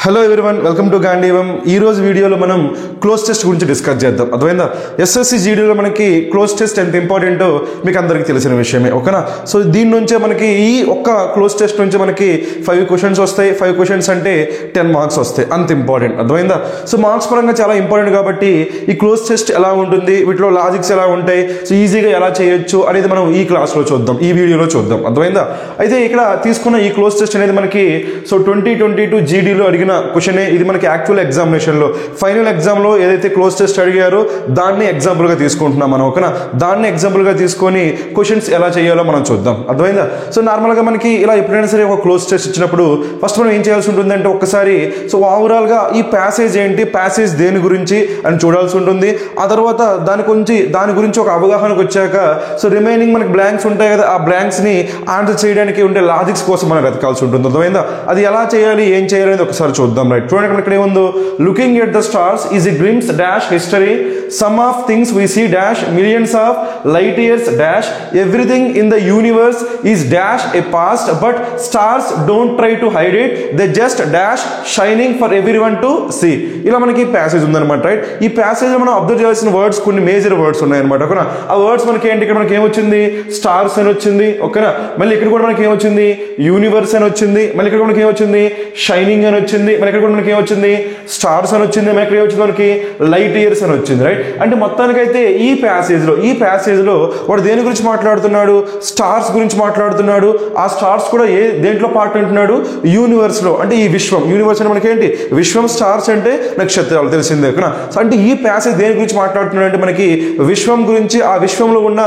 Hello everyone, welcome to గాంధీవం. ఈ రోజు వీడియోలో మనం క్లోజ్ టెస్ట్ గురించి డిస్కస్ చేద్దాం. అర్థమైందా? ఎస్ఎస్సి జీడీలో మనకి క్లోజ్ టెస్ట్ ఎంత ఇంపార్టెంటో మీకు అందరికీ తెలిసిన విషయమే, ఓకేనా? సో దీని నుంచే మనకి ఈ ఒక్క క్లోజ్ టెస్ట్ నుంచి మనకి 5 క్వశ్చన్స్ వస్తాయి. 5 క్వశ్చన్స్ అంటే 10 మార్క్స్ వస్తాయి, అంత ఇంపార్టెంట్. అర్థమైందా? సో మార్క్స్ పరంగా చాలా ఇంపార్టెంట్ కాబట్టి ఈ క్లోజ్ టెస్ట్ ఎలా ఉంటుంది, వీటిలో లాజిక్స్ ఎలా ఉంటాయి, సో ఈజీగా ఎలా చేయొచ్చు అనేది మనం ఈ క్లాస్లో చూద్దాం, ఈ వీడియోలో చూద్దాం. అర్థమైందా? అయితే ఇక్కడ తీసుకున్న ఈ క్లోజ్ టెస్ట్ అనేది మనకి 2022 జీడీలో అడిగిన క్వశ్చన్. ఇది మనకి యాక్చువల్ ఎగ్జామినేషన్లో ఫైనల్ ఎగ్జామ్లో ఏదైతే క్లోజ్ టెస్ట్ అడిగారో దాన్ని ఎగ్జాంపుల్గా తీసుకుంటున్నాం మనం, ఓకేనా? దాన్ని ఎగ్జాంపుల్గా తీసుకొని క్వశ్చన్స్ ఎలా చేయాలో మనం చూద్దాం. అర్థమైందా? సో నార్మల్గా మనకి ఇలా ఎప్పుడైనా సరే ఒక క్లోజ్ టెస్ట్ ఇచ్చినప్పుడు ఫస్ట్ మనం ఏం చేయాల్సి ఉంటుందంటే ఒక్కసారి సో ఓవరాల్గా ఈ ప్యాసేజ్ ఏంటి, ప్యాసేజ్ దేని గురించి అని చూడాల్సి ఉంటుంది. ఆ తర్వాత దాని గురించి ఒక అవగాహనకు వచ్చాక సో రిమైనింగ్ మనకి బ్లాంక్స్ ఉంటాయి కదా, ఆ బ్లాంక్స్ని ఆన్సర్ చేయడానికి ఉండే లాజిక్స్ కోసం మనం వెతకాల్సి ఉంటుంది. అర్థమైందా? అది ఎలా చేయాలి, ఏం చేయాలి అనేది ఒకసారి చూద్దాం. రైట్, చూడండి ఇక్కడ ఏముందో. Looking at the stars is a glimpse dash history, some of things we see dash millions of light years dash, everything in the universe is dash a past but stars don't try to hide it, they just dash shining for everyone to see. ఇలా మనకి passage ఉందన్నమాట. Right, ఈ passage మనం observe చేయాల్సిన words కొన్ని major words ఉన్నాయన్నమాట, ఓకేనా? ఆ వర్డ్స్ మనకి ఏంటి, ఇక్కడ మనకి ఏమొచ్చింది, స్టార్స్ అని వచ్చింది, ఓకేనా? మళ్ళీ ఇక్కడ కూడా మనకి ఏమొచ్చింది, యూనివర్స్ అని వచ్చింది, మళ్ళీ ఇక్కడ మనకి ఏమొచ్చింది, షైనింగ్ అని వచ్చింది, మళ్ళీ ఇక్కడ కూడా మనకి ఏమొచ్చింది, స్టార్స్ అని వచ్చింది, మళ్ళీ ఇక్కడ ఏమొచ్చింది మనకి లైట్ ఇయర్స్ అని వచ్చింది. రైట్, అంటే మొత్తానికైతే ఈ ప్యాసేజ్లో వాడు దేని గురించి మాట్లాడుతున్నాడు, స్టార్స్ గురించి మాట్లాడుతున్నాడు. ఆ స్టార్స్ కూడా దేంట్లో పార్ట్ అంటున్నాడు, యూనివర్స్ లో, అంటే ఈ విశ్వం. యూనివర్స్ అంటే మనకి ఏంటి, విశ్వం, స్టార్స్ అంటే నక్షత్రాలు, తెలిసిందే, ఓకేనా? సో అంటే ఈ ప్యాసేజ్ దేని గురించి మాట్లాడుతున్నాడు అంటే మనకి విశ్వం గురించి, ఆ విశ్వంలో ఉన్న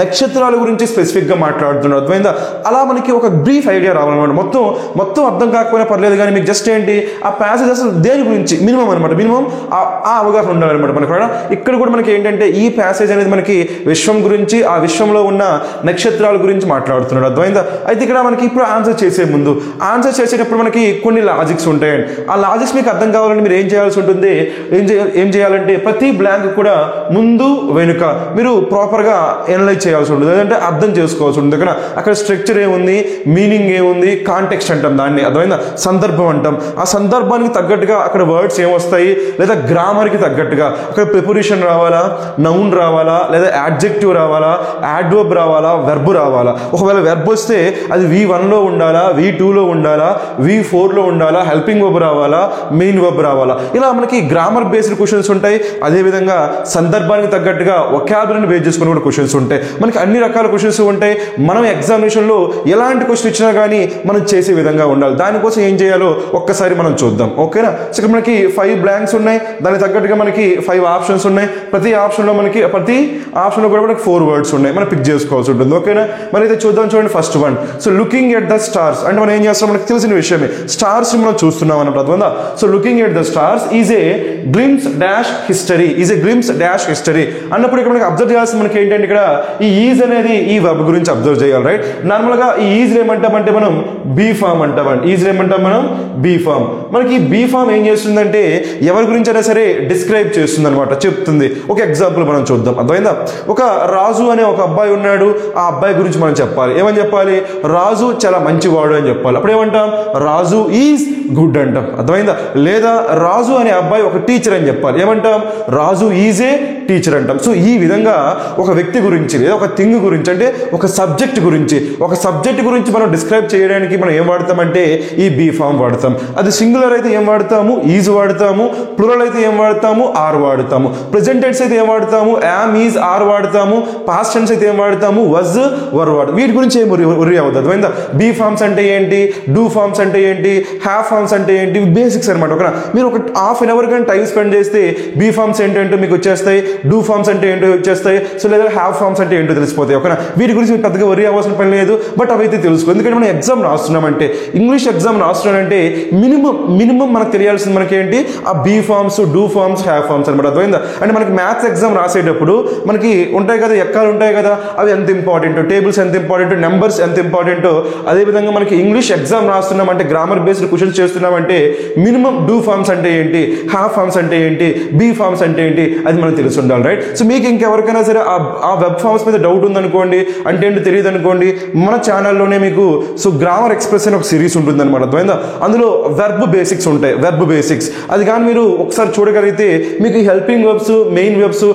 నక్షత్రాల గురించి స్పెసిఫిక్ గా మాట్లాడుతున్నాడు. అర్థమైందా? అలా మనకి ఒక బ్రీఫ్ ఐడియా రావాలన్నమాట. మొత్తం అర్థం కాకపోయినా పర్లేదు, కానీ మీకు జస్ట్ ఏంటి ఆ ప్యాసేజ్ అసలు దేని గురించి మినిమం అనమాట, మినిమం ఆ అవగాహన ఉండాలన్నమాట మనకు. ఇక్కడ కూడా మనకి ఏంటంటే ఈ ప్యాసేజ్ అనేది మనకి విశ్వం గురించి, ఆ విశ్వంలో ఉన్న నక్షత్రాల గురించి మాట్లాడుతున్నాడు. అర్థమైందా? అయితే ఇక్కడ మనకి ఇప్పుడు ఆన్సర్ చేసేటప్పుడు మనకి కొన్ని లాజిక్స్ ఉంటాయండి. ఆ లాజిక్స్ మీకు అర్థం కావాలంటే మీరు ఏం చేయాల్సి ఉంటుంది, ఏం చేయాలంటే ప్రతి బ్లాంక్ కూడా ముందు వెనుక మీరు ప్రాపర్గా ఎనలైజ్ చేయాల్సి ఉంటుంది, లేదంటే అర్థం చేసుకోవాల్సి ఉంటుంది. అక్కడ స్ట్రక్చర్ ఏముంది, మీనింగ్ ఏముంది, కాంటెక్స్ట్ అంటాం దాన్ని. అర్థమైందా? సందర్భం అంటాం. ఆ సందర్భానికి తగ్గట్టుగా అక్కడ వర్డ్స్ ఏమొస్తాయి, లేదా గ్రామర్కి తగ్గట్టుగా అక్కడ ప్రిపోజిషన్ రావాలా, నౌన్ రావాలా, లేదా యాడ్జెక్టివ్ రావాలా, యాడ్వర్బ్ రావాలా, వెర్బ్ రావాలా. ఒకవేళ వెర్బ్ వస్తే అది V1లో ఉండాలా, V2లో ఉండాలా, V4లో ఉండాలా, హెల్పింగ్ వెర్బ్ రావాలా, మెయిన్ వెర్బ్ రావాలా. ఇలా మనకి గ్రామర్ బేస్డ్ క్వశ్చన్స్ ఉంటాయి. అదేవిధంగా సందర్భానికి తగ్గట్టుగా వొకాబులరీని బేస్ చేసుకుని కూడా క్వశ్చన్స్ ఉంటాయి. మనకి అన్ని రకాల క్వశ్చన్స్ ఉంటాయి. మనం ఎగ్జామినేషన్లో ఎలాంటి క్వశ్చన్ ఇచ్చినా కానీ మనం చేసే విధంగా ఉండాలి. దానికోసం ఏం చేయాలో ఒక్కసారి మనం చూద్దాం, ఓకేనా? సో ఇక్కడ మనకి 5 బ్లాంక్స్ ఉన్నాయి, దానికి తగ్గట్టుగా మనకి 5 ఆప్షన్స్ ఉన్నాయి. ప్రతి ఆప్షన్లో కూడా మనకి 4 వర్డ్స్ ఉన్నాయి, మనం పిక్ చేసుకోవాల్సి ఉంటుంది, ఓకేనా? మరి అయితే చూద్దాం. చూడండి, first one. So looking at the stars అంటే మనం ఏం చేస్తాం, మనకి తెలిసిన విషయమే, స్టార్స్ మనం చూస్తున్నాం అన్నమాట. అర్థమైందా? So looking at the stars is a glimpse dash history, అన్నప్పుడు ఇక్కడ మనకి అబ్జర్వ్ చేయాల్సింది మనకి ఏంటంటే ఇక్కడ ఈ ఈజ్ అనేది ఈ వర్బ్ గురించి అబ్జర్వ్ చేయాలి. రైట్, నార్మల్గా ఈ ఈజ్ ఏమంటామంటే మనం బీ ఫామ్ అంటామండి. ఈజ్ ఏమంటాం మనం, బీ ఫామ్. మనకి ఈ బీ ఫామ్ ఏం చేస్తుందంటే ఎవరి గురించి అయినా సరే డిస్క్రైబ్ చేస్తుంది అనమాట, చెప్తుంది. ఒక ఎగ్జాంపుల్ మనం చూద్దాం. అర్థమైందా? ఒక రాజు అనే ఒక అబ్బాయి ఉన్నాడు, ఆ అబ్బాయి గురించి మనం చెప్పాలి. ఏమని చెప్పాలి, రాజు చాలా మంచివాడు అని చెప్పాలి. అప్పుడు ఏమంటాం, రాజు ఈజ్ గుడ్ అంటాం. అర్థమైందా? లేదా రాజు అనే అబ్బాయి ఒక టీచర్ అని చెప్పాలి. ఏమంటాం, రాజు ఈజ్ ఏ టీచర్ అంటాం. సో ఈ విధంగా ఒక వ్యక్తి గురించి లేదా ఒక థింగ్ గురించి, అంటే ఒక సబ్జెక్ట్ గురించి మనం డిస్క్రైబ్ చేయడానికి మనం ఏం వాడతామంటే ఈ బీ ఫామ్ వాడతాం. అది సింగులర్ అయితే ఏం వాడతాము, ఈజ్ వాడతాము. ప్లూరల్ అయితే ఏం వాడతాము, ఆర్ వాడతాము. ప్రెజెంట్ టెన్స్ అయితే ఏం వాడతాము, యామ్, ఈజ్, ఆర్ వాడతాము. పాస్ట్ టెన్స్ అయితే ఏం వాడతాము, వజ్, వర్ వాడతాము. వీటి గురించి ఏం వరి అవుతుంది. అర్థమైందా? బీ ఫామ్స్ అంటే ఏంటి, డూ ఫామ్స్ అంటే ఏంటి, హ్యావ్ ఫామ్స్ అంటే ఏంటి, బేసిక్స్ అనమాట, ఓకేనా? మీరు ఒక ½ an hour కానీ టైం స్పెండ్ చేస్తే బీ ఫామ్స్ ఏంటంటే మీకు వచ్చేస్తాయి, డూ ఫామ్స్ అంటే ఏంటో వచ్చేస్తాయి, సో లేదా హ్యావ్ ఫామ్స్ అంటే ఏంటో తెలిసిపోతాయి, ఓకేనా? వీటి గురించి మీరు పెద్దగా వరి అవ్వాల్సిన పని లేదు, బట్ అవైతే తెలుసుకో. ఎందుకంటే మనం ఎగ్జామ్ రాస్తున్నామంటే, ఇంగ్లీష్ ఎగ్జామ్ రాస్తున్నానంటే మినిమం మనకు తెలియాల్సింది మనకి ఏంటి, ఆ be forms, do forms, have forms అనమాట. అర్థమైందా? అంటే మనకి మ్యాథ్స్ ఎగ్జామ్ రాసేటప్పుడు మనకి ఉంటాయి కదా, ఎక్కాలు ఉంటాయి కదా, అవి ఎంత ఇంపార్టెంట్, టేబుల్స్ ఎంత ఇంపార్టెంట్, నెంబర్స్ ఎంత ఇంపార్టెంట్. అదేవిధంగా మనకి ఇంగ్లీష్ ఎగ్జామ్ రాస్తున్నామంటే, గ్రామర్ బేస్డ్ క్వశ్చన్స్ చేస్తున్నామంటే మినిమం డూ ఫామ్స్ అంటే ఏంటి, హ్యావ్ ఫామ్స్ అంటే ఏంటి, బీ ఫామ్స్ అంటే ఏంటి, అది మనకు తెలుసు. ఉండాలి, రైట్? సో మీకు ఇంకెవరికైనా సరే ఆ వెబ్ ఫామ్స్ మీద డౌట్ ఉందనుకోండి, అంటే ఏంటి తెలియదు అనుకోండి, మన ఛానల్లోనే మీకు సో గ్రామర్ ఎక్స్ప్రెస్ అని ఒక సిరీస్ ఉంటుంది అనమాట, అర్థమైందా? అందులో వెర్బ్ బేసిక్స్ ఉంటాయి, వెర్బ్ బేసిక్స్. అది కానీ మీరు ఒకసారి చూడగలిగితే మీకు ఈ హెల్పింగ్ వెబ్స్, మెయిన్ వెబ్స్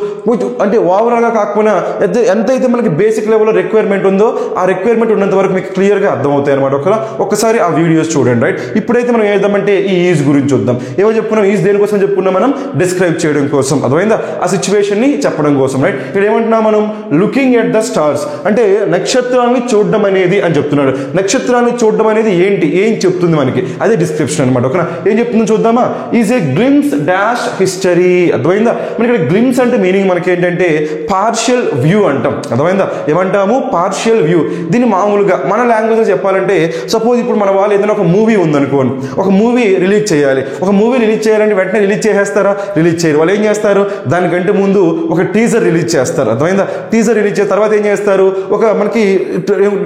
అంటే ఓవరాల్గా కాకపోయినా ఎంతైతే మనకి బేసిక్ లెవెల్లో రిక్వైర్మెంట్ ఉందో ఆ రిక్వైర్మెంట్ ఉన్నంత వరకు మీకు క్లియర్గా అర్థమవుతాయి అనమాట. ఒక్కసారి ఆ వీడియోస్ చూడండి, రైట్? ఇప్పుడైతే మనం ఏద్దామంటే ఈ ఈజ్ గురించి చూద్దాం. ఏమో చెప్పుకున్నాం, ఈజ్ దేనికోసం చెప్పుకున్నాం మనం? డిస్క్రైబ్ చేయడం కోసం, అర్థమైందా? ఆ సిచ్యువేషన్ ని చెప్పడం కోసం, రైట్? ఇక్కడ ఏమంటున్నాం మనం? లుకింగ్ ఎట్ ద స్టార్స్ అంటే నక్షత్రాన్ని చూడడం అనేది అని చెప్తున్నాడు. నక్షత్రాన్ని చూడడం అనేది ఏంటి, ఏం చెప్తుంది మనకి? అదే డిస్క్రిప్షన్ అనమాట. ఓకేనా? ఏం చెప్తుందో చూద్దామా? Is a glimpse dash history, అర్థమైందా? మనకి ఇక్కడ గ్లిమ్స్ అంటే మీనింగ్ మనకి ఏంటంటే పార్షియల్ వ్యూ అంటాం, అర్థమైందా? ఏమంటాము? Partial view. దీన్ని మామూలుగా మన లాంగ్వేజ్లో చెప్పాలంటే, సపోజ్ ఇప్పుడు మన వాళ్ళు ఏదైనా ఒక మూవీ ఉందనుకోండి, ఒక మూవీ రిలీజ్ చేయాలి. ఒక మూవీ రిలీజ్ చేయాలంటే వెంటనే రిలీజ్ చేసేస్తారా? రిలీజ్ చేయరు. వాళ్ళు ఏం చేస్తారు? దానికంటే ముందు ఒక టీజర్ రిలీజ్ చేస్తారు, అర్థమైందా? టీజర్ రిలీజ్ చేసిన తర్వాత ఏం చేస్తారు? ఒక మనకి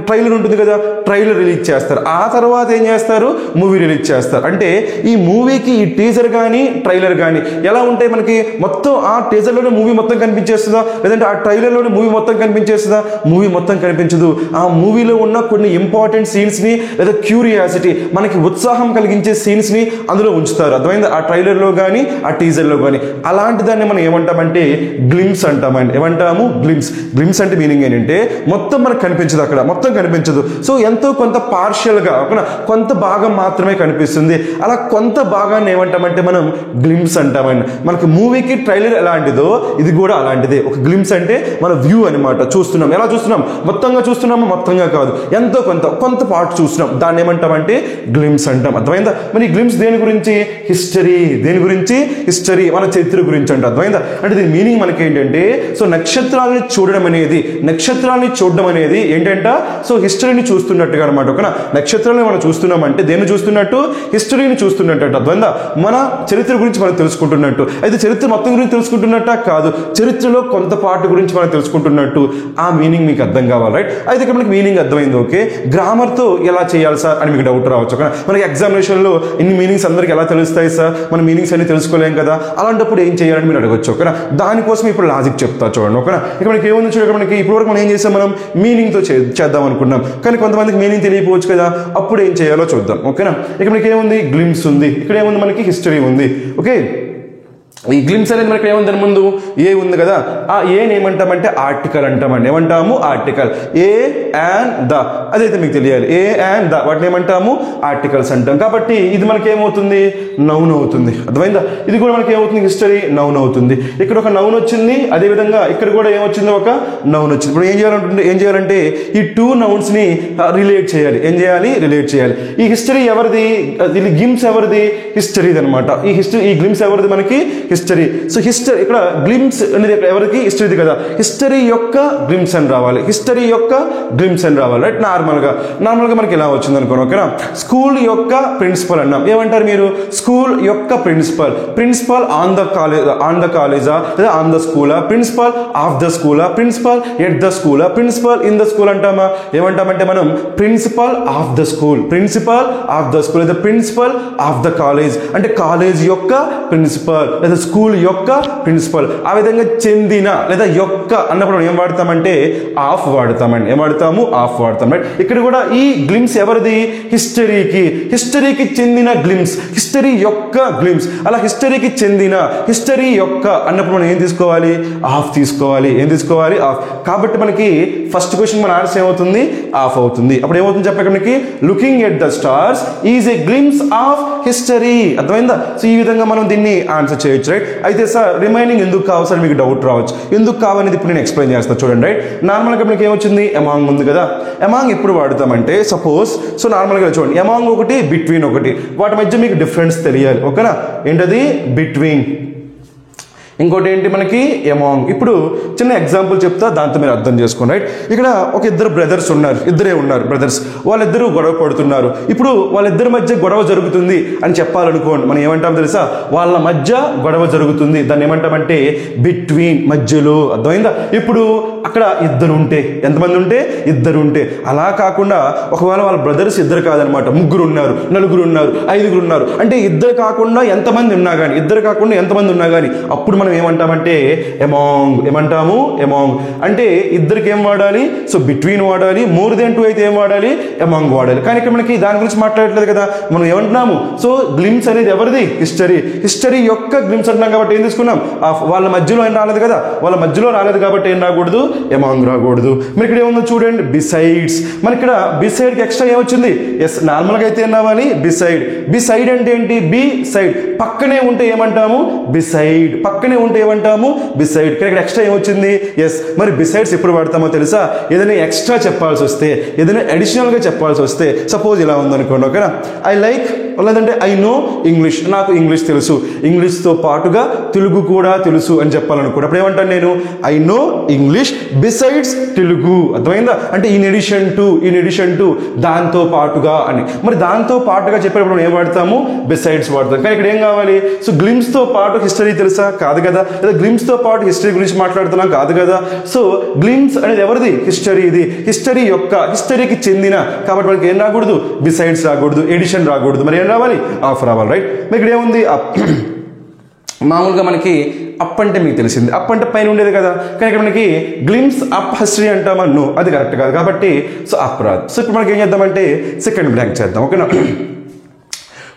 ట్రైలర్ ఉంటుంది కదా, ట్రైలర్ రిలీజ్ చేస్తారు. ఆ తర్వాత ఏం చేస్తారు? మూవీ రిలీజ్ చేస్తారు. అంటే ఈ మూవీకి ఈ టీజర్ కానీ ట్రైలర్ కానీ ఎలా ఉంటాయి? మనకి మొత్తం ఆ టీజర్లోనే మూవీ మొత్తం కనిపించేస్తుందా, లేదంటే ఆ ట్రైలర్లోనే మూవీ మొత్తం కనిపించేస్తుందా? మూవీ మొత్తం కనిపించదు. ఆ మూవీలో ఉన్న కొన్ని ఇంపార్టెంట్ సీన్స్ని లేదా క్యూరియాసిటీ, మనకి ఉత్సాహం కలిగించే సీన్స్ని అందులో ఉంచుతారు, అర్థమైంది? ఆ ట్రైలర్లో కానీ ఆ టీజర్లో కానీ. అలాంటి దాన్ని మనం ఏమంటామంటే గ్లిమ్స్ అంటామండి. ఏమంటాము? గ్లిమ్స్. గ్లిమ్స్ అంటే మీనింగ్ ఏంటంటే మొత్తం మనకు కనిపించదు, అక్కడ మొత్తం కనిపించదు. సో ఎంతో కొంత పార్షియల్గా కొంత భాగం మాత్రమే కనిపిస్తుంది. అలా కొంత భాగాన్ని ఏమంటామంటే మనం గ్లిమ్స్ అంటామండి. మనకి మూవీకి ట్రైలర్ ఎలాంటిదో ఇది కూడా అలాంటిదే. ఒక గ్లిమ్స్ అంటే మన వ్యూ అనమాట. చూస్తున్నాం, ఎలా చూస్తున్నాం? మొత్తంగా చూస్తున్నాము? మొత్తంగా కాదు, ఎంతో కొంత పార్ట్ చూస్తున్నాం. దాన్ని ఏమంటామంటే గ్లిమ్స్ అంటాం, అర్థమైందా? మరి గ్లిమ్స్ దేని గురించి? హిస్టరీ. దేని గురించి? హిస్టరీ, మన చరిత్ర గురించి అంట, అర్థమైందా? అంటే దీని మీనింగ్ మనకి ఏంటంటే, సో నక్షత్రాలని చూడడం అనేది ఏంటంట? సో హిస్టరీని చూస్తున్నట్టుగా అనమాట. ఓకేనా? నక్షత్రాలను మనం చూస్తున్నామంటే దేన్ని చూస్తున్నట్టు? హిస్టరీని చూస్తున్నట్టు, అర్థమైందా? మన చరిత్ర గురించి మనం తెలుసుకుంటున్నట్టు. అయితే చరిత్ర మొత్తం గురించి తెలుసుకుంటున్నట్ట కాదు, చరిత్రలో కొంత పార్ట్ గురించి మనం తెలుసుకుంటున్నట్టు. ఆ మీనింగ్ మీకు అర్థం కావాలి, రైట్? అయితే ఇక్కడ మనకి మీనింగ్ అర్థమైంది. ఓకే, గ్రామర్తో ఎలా చేయాలి సార్ అని మీకు డౌట్ రావచ్చు. ఓకే, మనకి ఎగ్జామినేషన్లో ఇన్ని మీనింగ్స్ అందరికి ఎలా తెలుస్తాయి సార్, మన మీనింగ్స్ అన్ని తెలుసుకోలేం కదా, అలాంటప్పుడు ఏం చేయాలని మీరు అడగచ్చు. ఓకేనా? దానికోసం ఇప్పుడు లాజిక్ చెప్తా చూడండి. ఓకేనా? ఇక్కడ మనకి ఏముంది చూడండి, మనకి ఇప్పటివరకు మనం ఏం చేసాం? మనం మీనింగ్తో చేద్దాం అనుకున్నాం, కానీ కొంతమందికి మీనింగ్ తెలియకపోవచ్చు కదా, అప్పుడు ఏం చేయాలో చూద్దాం. ఓకేనా? ఇక్కడ మనకి ఏముంది? గ్లిమ్స్ ఉంది. ఇక్కడ ఏముంది? మనకి హిస్టరీ ఉంది. ఓకే, ఈ గ్లిమ్స్ అనేది మనకి ఏముంది? దాని ముందు ఏ ఉంది కదా, ఆ ఏని ఏమంటామంటే ఆర్టికల్ అంటామండి. ఏమంటాము? ఆర్టికల్. ఏ అండ్ ద, అదైతే మీకు తెలియాలి. ఏ అండ్ ద వాటిని ఏమంటాము? ఆర్టికల్స్ అంటాం. కాబట్టి ఇది మనకి ఏమవుతుంది? నౌన్ అవుతుంది, అర్థమైందా? ఇది కూడా మనకి ఏమవుతుంది? హిస్టరీ నౌన్ అవుతుంది. ఇక్కడ ఒక నౌన్ వచ్చింది, అదేవిధంగా ఇక్కడ కూడా ఏమొచ్చింది? ఒక నౌన్ వచ్చింది. ఇప్పుడు ఏం చేయాలంటే ఈ టూ నౌన్స్ ని రిలేట్ చేయాలి. ఏం చేయాలి? రిలేట్ చేయాలి. ఈ హిస్టరీ ఎవరిది? ఇది గ్లిమ్స్ ఎవరిది? హిస్టరీది అనమాట. ఈ గ్లిమ్స్ ఎవరిది? మనకి హిస్టరీ. సో హిస్టరీ ఇక్కడ గ్లిమ్స్ అనేది ఎవరికి? హిస్టరీది కదా. హిస్టరీ యొక్క గ్లిమ్స్ అని రావాలి, హిస్టరీ యొక్క గ్లిమ్స్ అని రావాలి, రైట్? నార్మల్గా మనకి ఎలా వచ్చింది అనుకోండి. ఓకేనా? స్కూల్ యొక్క ప్రిన్సిపల్ అన్నాం. ఏమంటారు మీరు? స్కూల్ యొక్క ప్రిన్సిపల్ ఆన్ ద కాలేజా లేదా ఆన్ ద స్కూలా? ప్రిన్సిపల్ ఆఫ్ ద స్కూలా? ప్రిన్సిపల్ ఎట్ ద స్కూలా? ప్రిన్సిపల్ ఇన్ ద స్కూల్ అంటామా? ఏమంటామంటే మనం ప్రిన్సిపల్ ఆఫ్ ద స్కూల్ లేదా ప్రిన్సిపల్ ఆఫ్ ద కాలేజ్ అంటే కాలేజ్ యొక్క ప్రిన్సిపల్ లేదా స్కూల్ యొక్క ప్రిన్సిపల్. ఆ విధంగా చెందిన లేదా యొక్క అన్నప్పుడు మనం ఏం వాడతామంటే ఆఫ్ వాడతామండి. ఏం వాడతాము? ఆఫ్ వాడతాం, రైట్? ఇక్కడ కూడా ఈ గ్లిమ్స్ ఎవరిది? హిస్టరీకి చెందిన గ్లిమ్స్, హిస్టరీ యొక్క గ్లిమ్స్. అలా హిస్టరీకి చెందిన, హిస్టరీ యొక్క అన్నప్పుడు మనం ఏం తీసుకోవాలి? ఆఫ్ తీసుకోవాలి. ఏం తీసుకోవాలి? ఆఫ్. కాబట్టి మనకి ఫస్ట్ క్వశ్చన్ మన ఆన్సర్ ఏమవుతుంది? ఆఫ్ అవుతుంది. అప్పుడు ఏమవుతుంది చెప్పండి? మనకి looking at the stars is a glimpse of history, అర్థమైందా? సో ఈ విధంగా మనం దీన్ని ఆన్సర్ చేయొచ్చు, రైట్? అయితే సార్ రిమైనింగ్ ఎందుకు కావాలి సార్ మీకు డౌట్ రావచ్చు. ఎందుకు కావాలనేది ఇప్పుడు నేను ఎక్స్ప్లెయిన్ చేస్తాను చూడండి, రైట్? నార్మల్గా మనకి ఏమొచ్చింది? అమాంగ్ ఉంది కదా. అమాంగ్ ఎప్పుడు వాడతామంటే సపోజ్, సో నార్మల్గా చూడండి, అమాంగ్ ఒకటి, బిట్వీన్ ఒకటి, వాటి మధ్య మీకు డిఫరెన్స్ తెలియాలి. ఓకేనా? ఏంటది? బిట్వీన్. ఇంకోటి ఏంటి మనకి? అమాంగ్. ఇప్పుడు చిన్న ఎగ్జాంపుల్ చెప్తా, దాంతో మీరు అర్థం చేసుకోండి, రైట్? ఇక్కడ ఒక ఇద్దరు బ్రదర్స్ ఉన్నారు, బ్రదర్స్. వాళ్ళిద్దరూ గొడవ పడుతున్నారు. ఇప్పుడు వాళ్ళిద్దరి మధ్య గొడవ జరుగుతుంది అని చెప్పాలనుకోండి, మనం ఏమంటాం తెలుసా? వాళ్ళ మధ్య గొడవ జరుగుతుంది, దాన్ని ఏమంటామంటే బిట్వీన్, మధ్యలో, అర్థమైందా? ఇప్పుడు అక్కడ ఇద్దరు ఉంటే, ఎంతమంది ఉంటే ఇద్దరు ఉంటే, అలా కాకుండా ఒకవేళ వాళ్ళ బ్రదర్స్ ఇద్దరు కాదనమాట, ముగ్గురు ఉన్నారు, నలుగురు ఉన్నారు, ఐదుగురు ఉన్నారు అంటే ఇద్దరు కాకుండా ఎంతమంది ఉన్నా కానీ, అప్పుడు మనం ఏమంటామంటే అమాంగ్. ఏమంటాము? అమాంగ్. అంటే ఇద్దరికి ఏం వాడాలి? సో బిట్వీన్ వాడాలి. మోర్ దెన్ 2 అయితే ఏం వాడాలి? అమాంగ్ వాడాలి. కానీ ఇక్కడ మనకి దాని గురించి మాట్లాడట్లేదు కదా, మనం ఏమంటున్నాము? సో గ్లిమ్స్ అనేది ఎవరిది? హిస్టరీ యొక్క గ్లిమ్స్ అంటున్నాం కాబట్టి ఏం తీసుకున్నాం? వాళ్ళ మధ్యలో ఏం రాలేదు కదా, వాళ్ళ మధ్యలో రాలేదు కాబట్టి ఏం రాకూడదు? అమాంగ్ రాకూడదు. మరి ఇక్కడ ఏముందో చూడండి, బిసైడ్స్. మరి ఇక్కడ బిసైడ్కి ఎక్స్ట్రా ఏమొచ్చింది? ఎస్, నార్మల్గా అయితే ఏం రావాలి? బిసైడ్ అంటే ఏంటి? బి సైడ్, పక్కనే ఉంటే ఏమంటాము? బిసైడ్. పక్కనే ఉంటే ఏమంటాము? బిసైడ్. ఇక్కడ ఎక్స్ట్రా ఏమొచ్చింది? ఎస్. మరి బిసైడ్స్ ఎప్పుడు వాడతామో తెలుసా? ఏదైనా ఎక్స్ట్రా చెప్పాల్సి వస్తే, ఏదైనా అడిషనల్గా చెప్పాల్సి వస్తే, సపోజ్ ఇలా ఉందనుకోండి, ఓకేనా, ఐ లైక్, లేదంటే ఐ నో ఇంగ్లీష్, నాకు ఇంగ్లీష్ తెలుసు, ఇంగ్లీష్తో పాటుగా తెలుగు కూడా తెలుసు అని చెప్పాలనుకోండి, అప్పుడు ఏమంటాను నేను? I know English besides Telugu. అర్థమైందా? అంటే ఇన్ ఎడిషన్ టు దాంతో పాటుగా అని. మరి దాంతో పాటుగా చెప్పేటప్పుడు మనం ఏం వాడతాము? బిసైడ్స్ వాడతాం. కానీ ఇక్కడ ఏం కావాలి? సో గ్లిమ్స్తో పాటు హిస్టరీ తెలుసా? కాదు కదా. లేదా గ్లిమ్స్తో పాటు హిస్టరీ గురించి మాట్లాడుతున్నాం? కాదు కదా. సో గ్లిమ్స్ అనేది ఎవరిది? హిస్టరీ. ఇది హిస్టరీకి చెందిన, కాబట్టి మనకి ఏం రాకూడదు? బిసైడ్స్ రాకూడదు, ఎడిషన్ రాకూడదు. మరి ఏం రావాలి? ఆఫ్ రావాలి. రైట్. మరి ఇక్కడ ఏముంది? మామూలుగా మనకి అప్ అంటే మీకు తెలిసింది, అప్ అంటే పైన ఉండేది కదా, కానీ ఇక్కడ మనకి గ్లిమ్స్ అప్ హిస్టరీ అంటామా? నో, అది కరెక్ట్ కాదు కాబట్టి సో అప్ రాదు. సో ఇప్పుడు మనకి ఏం చేద్దామంటే సెకండ్ బ్లాంక్ చేద్దాం, ఓకేనా.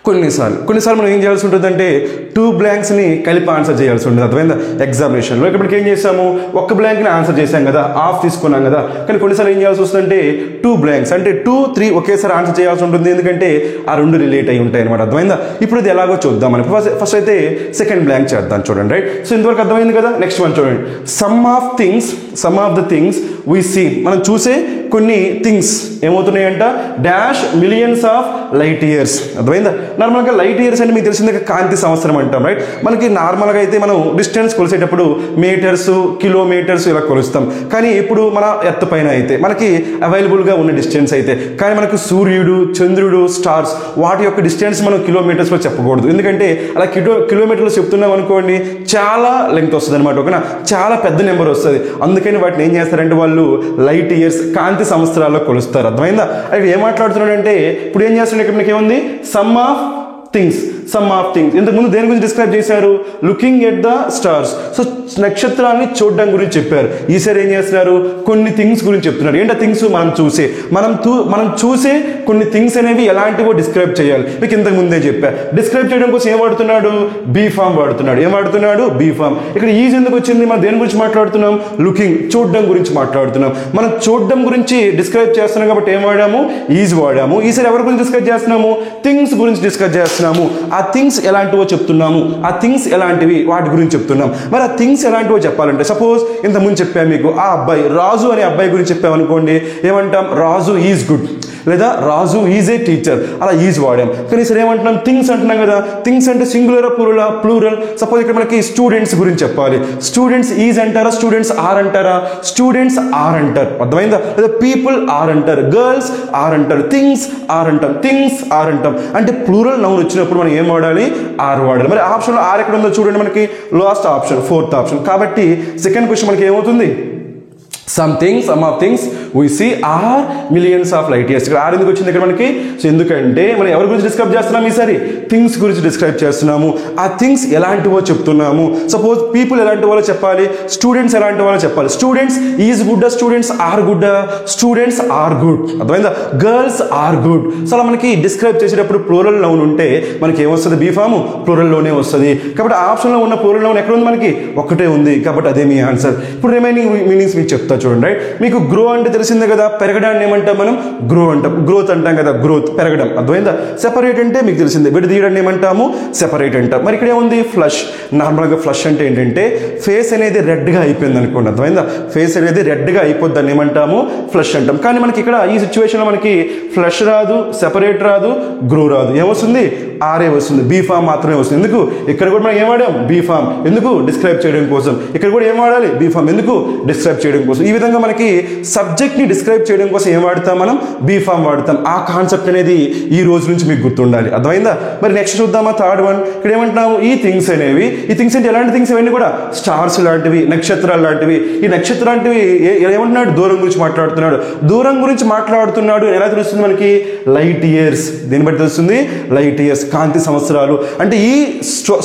కొన్నిసార్లు మనం ఏం చేయాల్సి ఉంటుందంటే 2 blanksని కలిపి ఆన్సర్ చేయాల్సి ఉంటుంది. అర్థమైందా? ఎగ్జామినేషన్లో ఇప్పటికి ఏం చేసాము? ఒక్క బ్లాంక్ని ఆన్సర్ చేసాం కదా, ఆఫ్ తీసుకున్నాం కదా. కానీ కొన్నిసార్లు ఏం చేయాల్సి వస్తుందంటే 2 blanks అంటే 2, 3 ఒకేసారి ఆన్సర్ చేయాల్సి ఉంటుంది, ఎందుకంటే ఆ రెండు రిలేట్ అయి ఉంటాయి అనమాట. అర్థమైందా? ఇప్పుడు ఇది ఎలాగో చూద్దామని ఫస్ట్ అయితే సెకండ్ బ్లాంక్ చేద్దాం. చూడండి, రైట్. సో ఇంతవరకు అర్థమైంది కదా. నెక్స్ట్ వన్ చూడండి, some of the things we see. మనం చూసే కొన్ని థింగ్స్ ఏమవుతున్నాయంట? Dash millions of light years. అర్థమైందా? నార్మల్గా లైట్ ఇయర్స్ అంటే మీకు తెలిసిందే, కాంతి సంవత్సరం అంటాం, రైట్. మనకి నార్మల్గా అయితే మనం డిస్టెన్స్ కొలిసేటప్పుడు మీటర్స్, కిలోమీటర్స్ ఇలా కొలుస్తాం. కానీ ఇప్పుడు మన ఎర్త్ పైన అయితే మనకి అవైలబుల్గా ఉన్న డిస్టెన్స్ అయితే, కానీ మనకు సూర్యుడు, చంద్రుడు, స్టార్స్ వాటి యొక్క డిస్టెన్స్ మనం కిలోమీటర్స్లో చెప్పకూడదు. ఎందుకంటే అలా కిలోమీటర్లు చెప్తున్నాం అనుకోండి, చాలా లెంగ్త్ వస్తుంది అనమాట, ఓకేనా, చాలా పెద్ద నెంబర్ వస్తుంది. అందుకని వాటిని ఏం చేస్తారంటే వాళ్ళు లైట్ ఇయర్స్, కాంతి సంవత్సరాల్లో కొలుస్తారు. అర్థమైందా? అది ఏం మాట్లాడుతున్నాడంటే ఇప్పుడు ఏం చేస్తున్నాడు? ఇక్కడ మనకి ఏముంది? Some of things. ఇంతకుముందు దేని గురించి డిస్క్రైబ్ చేశారు? Looking at the stars. So నక్షత్రాన్ని చూడడం గురించి చెప్పారు. ఈసారి ఏం చేస్తున్నారు? కొన్ని థింగ్స్ గురించి చెప్తున్నారు. ఏంటో థింగ్స్? మనం చూసే కొన్ని థింగ్స్ అనేవి ఎలాంటివో డిస్క్రైబ్ చేయాలి. మీకు ఇంతకు ముందే చెప్పా. డిస్క్రైబ్ చేయడం కోసం ఏం వాడుతున్నాడు? బీ ఫామ్ వాడుతున్నాడు. ఏం వాడుతున్నాడు? B form. ఇక్కడ ఈజ్ ఎందుకు వచ్చింది? మనం దేని గురించి మాట్లాడుతున్నాం? లుకింగ్, చూడడం గురించి మాట్లాడుతున్నాం. మనం చూడడం గురించి డిస్క్రైబ్ చేస్తున్నాం కాబట్టి ఏం వాడాము? ఈజ్ వాడాము. ఈసారి ఎవరి గురించి డిస్కస్ చేస్తున్నాము? థింగ్స్ గురించి డిస్కస్ చేస్తున్నాము. ఆ థింగ్స్ ఎలాంటివో చెప్తున్నాము. ఆ థింగ్స్ ఎలాంటివి వాటి గురించి చెప్తున్నాం. మరి ఆ థింగ్స్ ఎలాంటివో చెప్పాలంటే, సపోజ్ ఇంతకుముందు చెప్పాము మీకు, ఆ అబ్బాయి రాజు అనే అబ్బాయి గురించి చెప్పామనుకోండి, ఏమంటాం? రాజు ఈజ్ గుడ్, లేదా రాజు ఈజ్ ఏ టీచర్, అలా ఈజ్ వాడాం. కానీ సరే ఏమంటున్నాం? థింగ్స్ అంటున్నాం కదా. థింగ్స్ అంటే సింగులర్, ప్లూరల్. సపోజ్ ఇక్కడ మనకి స్టూడెంట్స్ గురించి చెప్పాలి. స్టూడెంట్స్ ఈజ్ అంటారా? స్టూడెంట్స్ ఆర్ అంటారా? స్టూడెంట్స్ ఆర్ అంటారు. అర్థమైందా? లేదా పీపుల్ ఆర్ అంటారు, గర్ల్స్ ఆర్ అంటారు, థింగ్స్ ఆర్ అంటాం, థింగ్స్ ఆర్ అంటాం. అంటే ప్లూరల్ నౌన్ వచ్చినప్పుడు మనం ఏం వాడాలి? ఆర్ వాడాలి. మరి ఆప్షన్లో ఆర్ ఎక్కడ ఉందో చూడండి, మనకి లాస్ట్ ఆప్షన్, 4th ఆప్షన్. కాబట్టి సెకండ్ క్వశ్చన్ మనకి ఏమవుతుంది? some of things we see are millions of light years. ఇక్కడ ఆర్ ఎందుకు వచ్చింది ఇక్కడ మనకి? సో ఎందుకంటే మనం ఎవరి గురించి డిస్క్రైబ్ చేస్తున్నాం? ఈసారి థింగ్స్ గురించి డిస్క్రైబ్ చేస్తున్నాము. ఆ థింగ్స్ ఎలాంటివో చెప్తున్నాము. సపోజ్ పీపుల్ ఎలాంటి వాళ్ళో చెప్పాలి, స్టూడెంట్స్ ఎలాంటి వాళ్ళో చెప్పాలి. Students is good, students are good, students are good. అర్థమైందా? Girls are good. సో అలా మనకి డిస్క్రైబ్ చేసేటప్పుడు ప్లూరల్ నౌన్ ఉంటే మనకి ఏమొస్తుంది? బీ ఫామ్ ప్లూరల్లోనే వస్తుంది. కాబట్టి ఆ ఆప్షన్లో ఉన్న ప్లూరల్ నౌన్ ఎక్కడ ఉంది? మనకి ఒకటే ఉంది. కాబట్టి అదే మీ ఆన్సర్. ఇప్పుడు రిమైనింగ్ మీనింగ్స్ మీకు చెప్తా చూడండి, రైట్. మీకు గ్రో అంటే తెలిసిందే కదా, పెరగడాన్ని ఏమంటాం మనం? గ్రో అంటాం. గ్రోత్ అంటాం కదా, గ్రోత్, పెరగడం. అర్థమైందా? సెపరేట్ అంటే మీకు తెలిసిందే, విడదీయడాన్ని ఏమంటాము? సెపరేట్ అంటాం. మరి ఇక్కడ ఏముంది? ఫ్లష్. నార్మల్గా ఫ్లష్ అంటే ఏంటంటే ఫేస్ అనేది రెడ్గా అయిపోయింది అనుకోండి. అర్థమైందా? ఫేస్ అనేది రెడ్గా అయిపోద్ది, దాన్ని ఏమంటాము? ఫ్లష్ అంటాం. కానీ మనకి ఇక్కడ ఈ సిచ్యువేషన్లో మనకి ఫ్లష్ రాదు, సెపరేట్ రాదు, గ్రో రాదు. ఏమొస్తుంది? ఆరే వస్తుంది. బీ ఫామ్ మాత్రమే వస్తుంది. ఎందుకు? ఇక్కడ కూడా మనం ఏం వాడాం? B form. ఎందుకు? డిస్క్రైబ్ చేయడం కోసం. ఇక్కడ కూడా ఏం వాడాలి? Be form. ఎందుకు? డిస్క్రైబ్ చేయడం కోసం. ఈ విధంగా మనకి సబ్జెక్ట్ని డిస్క్రైబ్ చేయడం కోసం ఏం వాడతాం మనం బీ ఫామ్ వాడతాం ఆ కాన్సెప్ట్ అనేది ఈ రోజు నుంచి మీకు గుర్తుండాలి అర్థమైందా మరి నెక్స్ట్ చూద్దామా థర్డ్ వన్ ఇక్కడ ఏమంటున్నాము ఈ థింగ్స్ అనేవి ఈ థింగ్స్ అంటే ఎలాంటి థింగ్స్ ఇవన్నీ కూడా స్టార్స్ లాంటివి నక్షత్రాలు లాంటివి ఈ నక్షత్రాలు లాంటివి ఏమంటున్నాడు దూరం గురించి మాట్లాడుతున్నాడు దూరం గురించి మాట్లాడుతున్నాడు ఎలా తెలుస్తుంది మనకి లైట్ ఇయర్స్ దీన్ని బట్టి తెలుస్తుంది లైట్ ఇయర్స్ కాంతి సంవత్సరాలు అంటే ఈ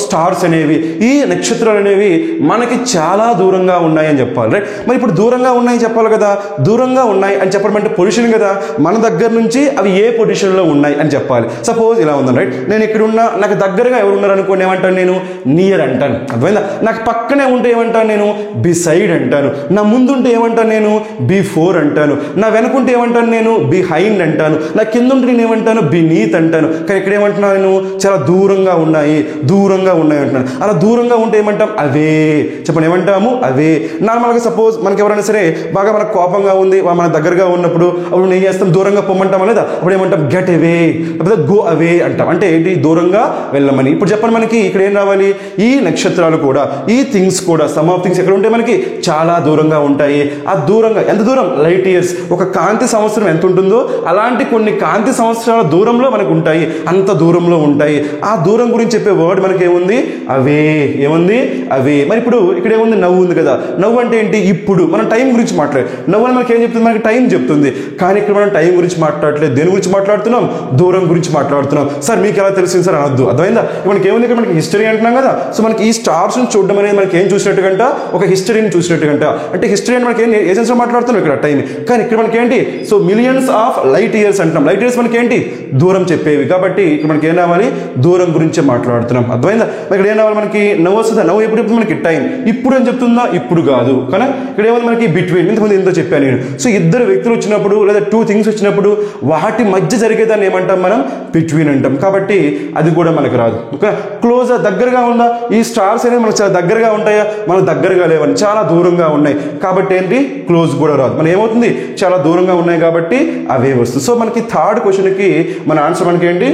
స్టార్స్ అనేవి ఈ నక్షత్రాలు అనేవి మనకి చాలా దూరంగా ఉన్నాయని చెప్పాలి రైట్ మరి ఇప్పుడు దూరంగా ఉన్నాయని చెప్పాలి కదా దూరంగా ఉన్నాయి అని చెప్పడం అంటే పొజిషన్ కదా మన దగ్గర నుంచి అవి ఏ పొజిషన్లో ఉన్నాయి అని చెప్పాలి సపోజ్ ఇలా ఉందని రైట్ నేను ఇక్కడ ఉన్నా నాకు దగ్గరగా ఎవరు ఉన్నారు అనుకోండి ఏమంటాను నేను నియర్ అంటాను అర్థమైందా నాకు పక్కనే ఉంటే ఏమంటాను నేను బిసైడ్ అంటాను నా ముందుంటే ఏమంటాను నేను బిఫోర్ అంటాను నా వెనకుంటే ఏమంటాను నేను బిహైండ్ అంటాను నా కింద ఉంటే నేను ఏమంటాను బినీత్ అంటాను కానీ ఇక్కడ ఏమంటున్నాను నేను చాలా దూరంగా ఉన్నాయి అంటున్నాను అలా దూరంగా ఉంటే ఏమంటాం అవే చెప్పండి ఏమంటాము అవే నార్మల్గా సపోజ్ మనకి ఎవరైనా సరే బాగా మనకు కోపంగా ఉంది మన దగ్గరగా ఉన్నప్పుడు అప్పుడు నేను చేస్తాం దూరంగా పొమ్మంటాం లేదా అప్పుడు ఏమంటాం గెట్ అవే లేకపోతే గో అవే అంటాం అంటే ఏంటి దూరంగా వెళ్ళమని ఇప్పుడు చెప్పండి మనకి ఇక్కడ ఏం రావాలి ఈ నక్షత్రాలు కూడా ఈ థింగ్స్ కూడా సమ్ ఆఫ్ థింగ్స్ ఎక్కడ ఉంటాయి మనకి చాలా దూరంగా ఉంటాయి ఆ దూరంగా ఎంత దూరం లైట్ ఇయర్స్ ఒక కాంతి సంవత్సరం ఎంత ఉంటుందో అలాంటి కొన్ని కాంతి సంవత్సరాల దూరంలో మనకు ఉంటాయి అంత దూరంలో ఉంటాయి ఆ దూరం గురించి చెప్పే వర్డ్ మనకి ఏముంది అవే ఏముంది అవే మరి ఇప్పుడు ఇక్కడ ఏముంది నవ్వు ఉంది కదా నవ్వు అంటే ఏంటి ఇప్పుడు మనం టైం గురించి మాట్లాడే నవ్వు అని మనకి ఏం చెప్తుంది మనకి టైం చెప్తుంది కానీ ఇక్కడ మనం టైం గురించి మాట్లాడలేదు దేని గురించి మాట్లాడుతున్నాం దూరం గురించి మాట్లాడుతున్నాం సార్ మీకు ఎలా తెలిసింది సార్ అనొద్దు అర్థమైందా మనకి ఏముంది ఇక్కడ మనకి హిస్టరీ అంటున్నాం కదా సో మనకి ఈ స్టార్స్ చూడడం అనేది మనకి ఏం చూసినట్టుగంట ఒక హిస్టరీని చూసినట్టుగంట అంటే హిస్టరీ అంటే మనకి ఏ సెన్స్లో మాట్లాడుతున్నాం ఇక్కడ టైం కానీ ఇక్కడ మనకి ఏంటి so millions of light years అంటున్నాం లైట్ ఇయర్స్ మనకి ఏంటి దూరం చెప్పేవి కాబట్టి ఇక్కడ మనకి ఏం రావాలి దూరం గురించే మాట్లాడుతున్నాం అర్థమైందా ఇక్కడ ఏం రావాలి మనకి నవ్వు వస్తుందా నవ్వు ఎప్పుడు మనకి టైం ఇప్పుడు అని చెప్తుందా ఇప్పుడు కాదు కానీ ఇక్కడ ఏమైనా మనకి బిట్వీన్ ఇంతకుముందు ఎంతో చెప్పాను నేను సో ఇద్దరు వ్యక్తులు వచ్చినప్పుడు లేదా టూ థింగ్స్ వచ్చినప్పుడు వాటి మధ్య జరిగేదాన్ని ఏమంటాం మనం బిట్వీన్ అంటాం కాబట్టి అది కూడా మనకు రాదు ఓకే క్లోజ్ దగ్గరగా ఉందా ఈ స్టార్స్ అనేవి మనకు చాలా దగ్గరగా ఉంటాయా మనకు దగ్గరగా లేవని చాలా దూరంగా ఉన్నాయి కాబట్టి ఏంటి క్లోజ్ కూడా రాదు మనం ఏమవుతుంది చాలా దూరంగా ఉన్నాయి కాబట్టి అవే వస్తుంది సో మనకి థర్డ్ క్వశ్చన్కి మన ఆన్సర్ మనకి ఏంటి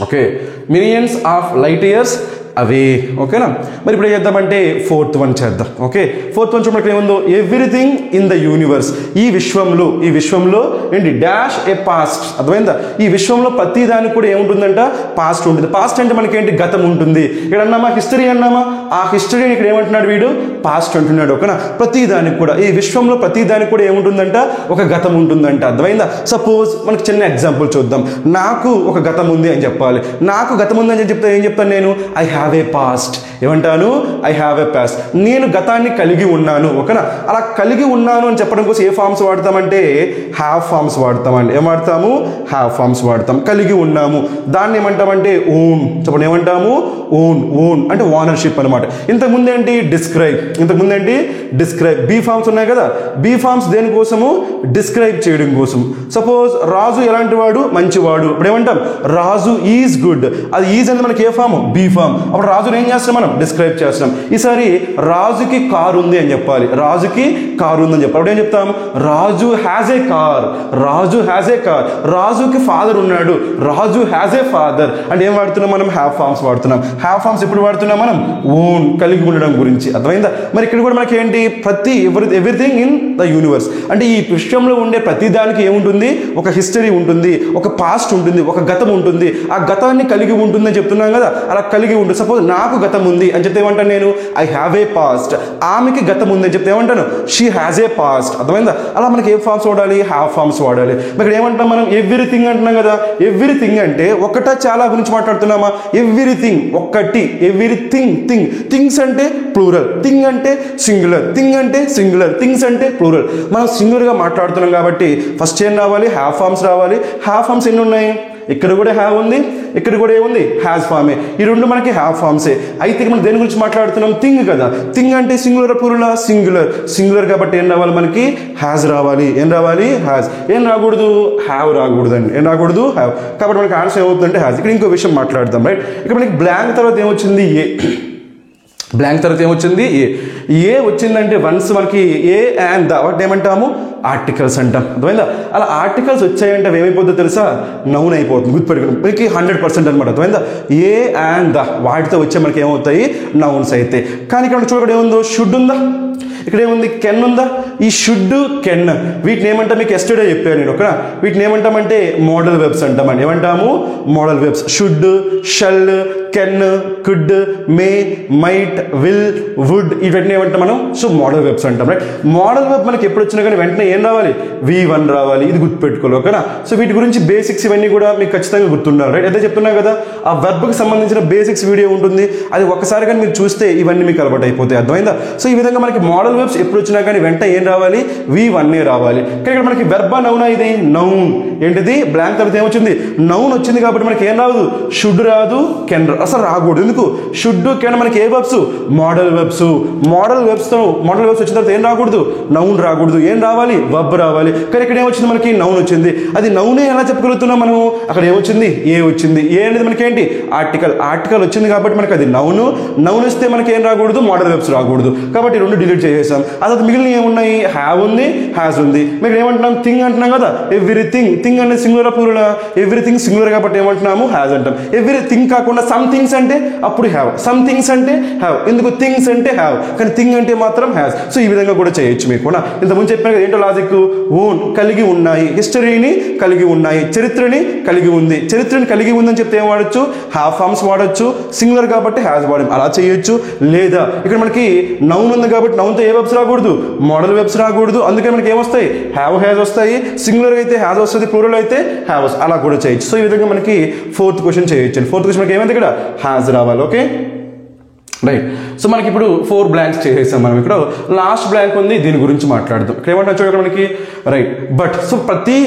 okay millions of light years అవే ఓకేనా మరి ఇప్పుడు ఏం చేద్దామంటే ఫోర్త్ వన్ చేద్దాం ఓకే ఫోర్త్ వన్ చూడడానికి ఏముందో ఎవ్రీథింగ్ ఇన్ ద యూనివర్స్ ఈ విశ్వంలో ఏంటి డాష్ ఏ పాస్ట్ అర్థమైందా ఈ విశ్వంలో ప్రతి దానికి కూడా ఏముంటుందంట పాస్ట్ ఉంటుంది పాస్ట్ అంటే మనకి ఏంటి గతం ఉంటుంది ఇక్కడ అన్నామా హిస్టరీ అన్నామా ఆ హిస్టరీని ఇక్కడ ఏమంటున్నాడు వీడు పాస్ట్ అంటున్నాడు ఓకేనా ప్రతి దానికి కూడా ఈ విశ్వంలో ప్రతి దానికి కూడా ఏముంటుందంట ఒక గతం ఉంటుందంట అర్థమైందా సపోజ్ మనకి చిన్న ఎగ్జాంపుల్ చూద్దాం నాకు ఒక గతం ఉంది అని చెప్పాలి నాకు గతం ఉంది అని చెప్తే ఏం చెప్తాను నేను ఐ హ్యావ్ ఏ పాస్ట్ ఏమంటాను ఐ హ్యావ్ ఏ పాస్ట్ నేను గతాన్ని కలిగి ఉన్నాను ఓకేనా అలా కలిగి ఉన్నాను అని చెప్పడం కోసం ఏ ఫార్మ్స్ వాడతామంటే హ్యావ్ ఫార్మ్స్ వాడతామండి ఏం వాడతాము హ్యావ్ ఫార్మ్స్ వాడతాం కలిగి ఉన్నాము దాన్ని ఏమంటామంటే ఓన్ చెప్పండి ఏమంటాము ఓన్ అంటే ఓనర్షిప్ అనమాట ఇంతకుముందు ఏంటి డిస్క్రైబ్ బీ ఫార్మ్స్ ఉన్నాయి కదా బీ ఫార్మ్స్ దేనికోసము డిస్క్రైబ్ చేయడం కోసం సపోజ్ రాజు ఎలాంటి వాడు మంచివాడు ఇప్పుడు ఏమంటాం రాజు ఈజ్ గుడ్ అది ఈజ్ అంటే మనకి ఏ ఫామ్ బీ ఫామ్ అప్పుడు రాజుని ఏం చేస్తాం మనం డిస్క్రైబ్ చేస్తాం ఈసారి రాజుకి కారు ఉంది అని చెప్పాలి అప్పుడు ఏం చెప్తాం రాజు హ్యాజ్ ఏ కార్ రాజుకి ఫాదర్ ఉన్నాడు రాజు హ్యాజ్ ఏ ఫాదర్ అంటే ఏం వాడుతున్నాం మనం హ్యావ్ ఫార్మ్స్ వాడుతున్నాం హ్యావ్ ఫార్మ్స్ ఎప్పుడు వాడుతున్నాం మనం ఓన్ కలిగి ఉండడం గురించి అర్థమైందా మరి ఇక్కడ కూడా మనకి ఏంటి ఎవ్రీథింగ్ ఇన్ ద యూనివర్స్ అంటే ఈ విశ్వంలో ఉండే ప్రతి దానికి ఏముంటుంది ఒక హిస్టరీ ఉంటుంది ఒక పాస్ట్ ఉంటుంది ఒక గతం ఉంటుంది ఆ గతాన్ని కలిగి ఉంటుంది అని చెప్తున్నాం కదా అలా కలిగి ఉంటుంది సపోజ్ నాకు గతం ఉంది అని చెప్తే ఏమంటాను నేను ఐ హ్యావ్ ఏ పాస్ట్ ఆమెకి గతం ఉంది అని చెప్తే ఏమంటాను షీ హ్యాజ్ ఏ పాస్ట్ అర్థమైందా అలా మనకి ఏ ఫార్మ్స్ వాడాలి హ్యావ్ ఫార్మ్స్ వాడాలి ఇక్కడ ఏమంటాం మనం ఎవ్రీథింగ్ అంటున్నాం కదా ఎవ్రీథింగ్ అంటే ఒకట చాలా గురించి మాట్లాడుతున్నామా ఎవ్రీథింగ్ ఒక్కటి థింగ్స్ అంటే ప్లూరల్ థింగ్ అంటే సింగులర్ థింగ్స్ అంటే ప్లూరల్ మనం సింగులర్గా మాట్లాడుతున్నాం కాబట్టి ఫస్ట్ ఏం రావాలి హ్యావ్ ఫార్మ్స్ రావాలి హ్యావ్ ఫార్మ్స్ ఎన్ని ఉన్నాయి ఇక్కడ కూడా హ్యావ్ ఉంది ఇక్కడ కూడా ఏముంది హ్యాజ్ ఫార్మే ఈ రెండు మనకి హ్యావ్ ఫార్మ్సే అయితే మనం దేని గురించి మాట్లాడుతున్నాం థింగ్ కదా థింగ్ అంటే సింగులర్ ప్లూరల్ సింగులర్ కాబట్టి ఏం రావాలి మనకి హ్యాజ్ రావాలి హ్యాజ్ ఏం రాకూడదు హ్యావ్ రాకూడదండి ఏం రాకూడదు హ్యావ్ కాబట్టి మనకి ఆన్సర్ ఏమవుతుందంటే హ్యాజ్ ఇక్కడ ఇంకో విషయం మాట్లాడదాం రైట్ ఇక్కడ మనకి బ్లాంక్ తర్వాత ఏమొచ్చింది ఏ వచ్చిందంటే వన్స్ మనకి ఏ అండ్ ద వాటి ఏమంటాము ఆర్టికల్స్ అంటాం అర్థమైందా అలా ఆర్టికల్స్ వచ్చాయంటే ఏమైపోతుందో తెలుసా నౌన్ అయిపోతుంది గుర్తుపెట్టుకోండి మనకి 100% అనమాట అర్థమైందా ఏ అండ్ ద వాటితో వచ్చే మనకి ఏమవుతాయి నౌన్స్ అయితే కానీ ఇక్కడ చూడకుండా ఏముందో షుడ్ ఉందా ఇక్కడ ఏముంది కెన్ ఉందా ఈ షుడ్ కెన్ వీటిని ఏమంటాం మీకు ఎస్టర్డే చెప్పాను నేను ఓకేనా. వీటిని ఏమంటామంటే మోడల్ వెబ్స్ అంటామండి. ఏమంటాము modal verbs. Should, shall, can, could, may, might, will, would ఇవన్నీ ఏమంటాం మనం. సో మోడల్ వెబ్స్ అంటాం రైట్. మోడల్ వెబ్ మనకి ఎప్పుడు వచ్చినా కానీ వెంటనే ఏం రావాలి V1 రావాలి. ఇది గుర్తుపెట్టుకోవాలి ఓకేనా. సో వీటి గురించి బేసిక్స్ ఇవన్నీ కూడా మీకు ఖచ్చితంగా గుర్తుండాలి రైట్. అయితే చెప్తున్నా కదా ఆ వెబ్కి సంబంధించిన బేసిక్స్ వీడియో ఉంటుంది. అది ఒక్కసారి కానీ మీరు చూస్తే ఇవన్నీ మీకు అలవాటు అయిపోతాయి. అర్థమైందా. సో ఈ విధంగా మనకి మోడల్ వెబ్స్ ఎప్పుడు వచ్చినా కానీ వెంటనే ఏం రావాలి V1 రావాలి. కానీ ఇక్కడ మనకి వెర్బా నౌనా ఇది నౌన్ ఏంటిది బ్లాంక్ తర్వాత ఏమొచ్చింది నౌన్ వచ్చింది కాబట్టి మనకి ఏం రాదు షుడ్ రాదు కెన్ అసలు రాకూడదు. ఎందుకు షుడ్ కెన్ మనకి ఏ verbs modal verbs. Modal verbs వచ్చిన తర్వాత ఏం రాకూడదు నౌన్ రాకూడదు. ఏం రావాలి వెబ్ రావాలి. కానీ ఇక్కడ ఏమొచ్చింది మనకి నౌన్ వచ్చింది. అది నౌనే ఎలా చెప్పగలుగుతున్నాం మనం. అక్కడ ఏమొచ్చింది ఏ వచ్చింది. ఏ అనేది మనకి ఏంటి ఆర్టికల్ వచ్చింది కాబట్టి మనకి అది నౌన్ వస్తే మనకి ఏం రాకూడదు మోడల్ వెబ్స్ రాకూడదు. కాబట్టి రెండు డిలీట్ చేసేసాం. అసలు మిగిలిన ఏమున్నాయి హ్యావ్ ఉంది హ్యాస్ ఉంది. మీకు ఏమంటున్నాం థింగ్ అంటున్నాం కదా ఎవ్రీథింగ్. థింగ్ అంటే సింగులర్ ప్లూరల్ ఎవ్రీథింగ్ సింగులర్ కాబట్టి ఏమంటున్నాము హ్యాస్ అంటాం. ఎవ్రీథింగ్ కాకుండా సమ్ థింగ్స్ అంటే అప్పుడు హ్యావ్. సమ్ థింగ్స్ అంటే హ్యావ్. ఎందుకు థింగ్స్ అంటే హ్యావ్ కానీ థింగ్ అంటే మాత్రం హ్యాస్. సో ఈ విధంగా కూడా చేయొచ్చు మీకు కూడా. ఇంతకుముందు చెప్పిన కదా ఏంటో లాజిక్. ఓన్ కలిగి ఉన్నాయి, హిస్టరీని కలిగి ఉన్నాయి, చరిత్రని కలిగి ఉంది. చరిత్రని కలిగి ఉందని చెప్తే ఏం వాడచ్చు హ్యావ్ ఫార్మ్స్ వాడచ్చు. సింగులర్ కాబట్టి హ్యాస్ వాడాం అలా చేయొచ్చు. లేదా ఇక్కడ మనకి నౌన్ ఉంది కాబట్టి నౌన్తో ఏ వెబ్స్ రాకూడదు మోడల్ వెబ్స్ రాకూడదు. అందుకని మనకి ఏమొస్తాయి హ్యావ్ హ్యాస్ వస్తాయి. సింగులర్ అయితే హ్యాస్ వస్తుంది, ప్లూరల్ అయితే హ్యావ్ అలా కూడా చేయొచ్చు. సో ఈ విధంగా మనకి ఫోర్త్ క్వశ్చన్ చేయొచ్చు. ఫోర్త్ క్వశ్చన్ మనకి ఏమైంది ఇక్కడ హ్యాస్ రావాలి ఓకే రైట్. సో మనకి ఇప్పుడు 4 బ్లాంక్స్ చేసేసాం మనం. ఇక్కడ లాస్ట్ బ్లాంక్ ఉంది దీని గురించి మాట్లాడదాం. ఇక్కడ ఏమంటే చూడండి మనకి రైట్ బట్. సో ప్రతి